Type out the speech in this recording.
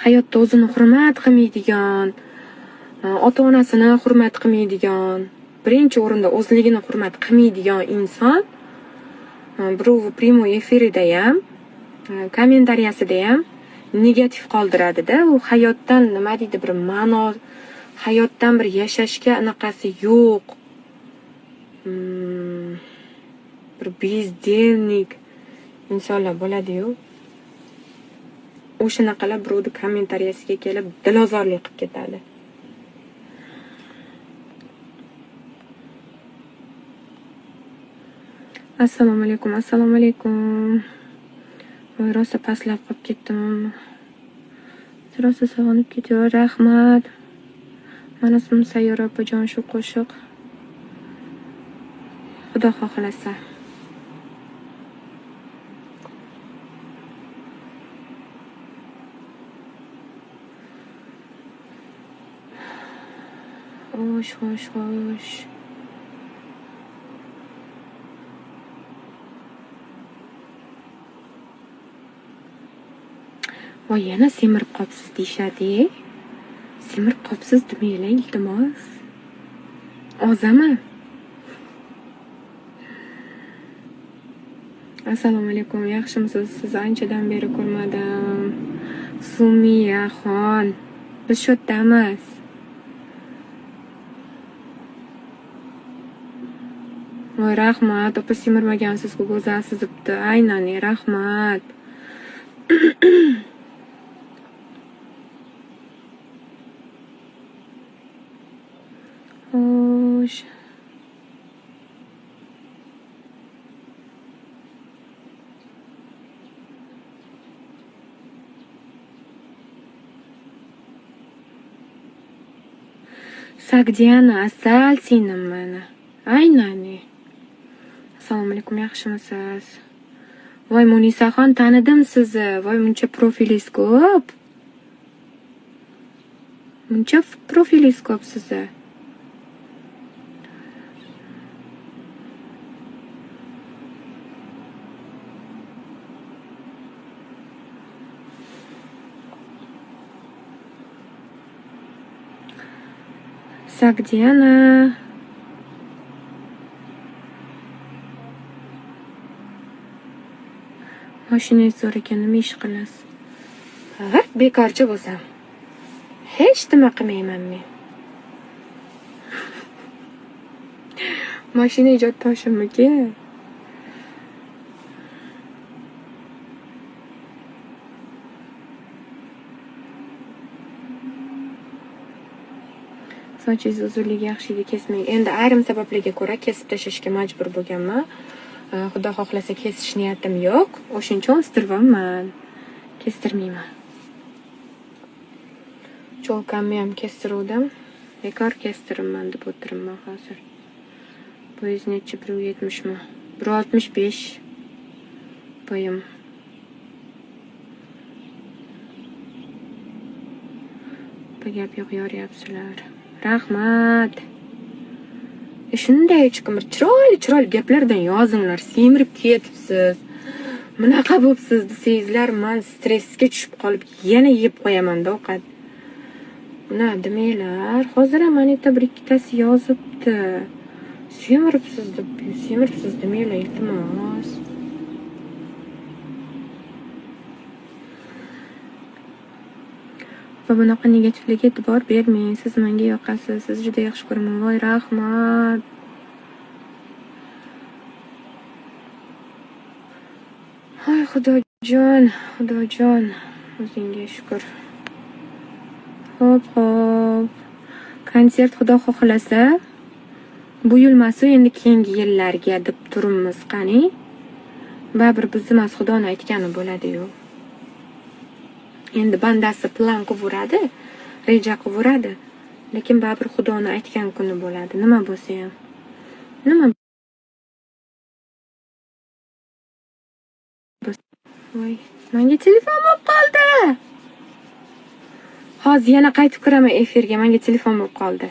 hayotda o'zini hurmat qilmaydigan, ota-onasini hurmat qilmaydigan, birinchi o'rinda o'zligini hurmat qilmaydigan inson birovi prямой efirida ham, kommentariyasida ham negativ qoldiradi-da. U hayotdan nima deydi, bir ma'no, hayotdan bir yashashga anaqasi yo'q. Bir bezdelnik insonlar bo'ladi-yu. O'shanaqalar birovni kommentariyasiga kelib dilozorlik qilib ketadi. Assalomu alaykum, assalomu alaykum. Voy, rosa pastlab qolib ketdim. Rosa sog'inib ketayor. Rahmat. Mana ismim Sayyora opajon, shu qo'shiq. Xudo xohlasa. Xo'sh. Voy, yana semirib qopsiz deyishadi. Semirib qopsiz demanglar, iltimos. Ozaman. Assalomu alaykum, yaxshimisiz? Sizni anchadan beri ko'rmadim. Sumiyaxon, biz shu yerdamiz. Voy, rahmat, opa, semirmagansiz, go'zalsiz debdi. Aynan, rahmat. Xo'sh. Sagdiana, asal senim mana. Aynan. Assalomu alaykum, yaxshimisiz? Voy, Munisaxon, tanidim sizni. Voy, muncha profilingiz ko'p. Muncha profilingiz ko'p sizni. Sagdiana. Mashinangiz zo'r ekan, nima ish qilasiz? Ha, bekorchi bo'lsam. Hech nima qilmayman men. Mashina ijod toshimmi-ki? Sochingiz uzunligi yaxshiydi, kesmang. Endi ayrim sabablarga ko'ra kesib tashlashga majbur bo'lganman. Xudo xohlasa kesish niyatim yo'q. O'shancha o'stiribman. Kestirmayman. Cho'lkamni ham kestiruvdim. Bekor kestiribman deb o'tiribman hozir. Boyingiz necha? 170 mi? 165 boyim. Bu gap yo'q, yoryapsizlar. Rahmat. Shunday chiqimir chiroyli gaplardan yozinglar. Semirib ketibsiz. Bunaqa bo'libsiz desangizlar, men stressga tushib qolib yana yeb qo'yaman-da ovqat. Buna demanglar. Hozir ham Anita bir ikkitasi yozibdi. Semiribsiz demanglar, iltimos. Va bunaqa negativlikka e'tibor bermang. Siz menga yoqasiz. Siz juda yaxshi ko'raman. Voy, rahmat. Voy, Xudojon. O'zingga shukr. Xo'p. Konsert Xudo xohlasa bu yilmasu endi keyingi yillarga deb turibmiz qani. Baribir biz emas, Xudoning aytgani bo'ladi-yu. Endi bandasi plan qilaveradi, reja qilaveradi. Lekin baribir Xudoning aytgan kuni bo'ladi. Nima bo'lsa ham. Voy, menga telefon bo'lib qoldi. Hozir yana qaytib kiraman efirga. Menga telefon bo'lib qoldi.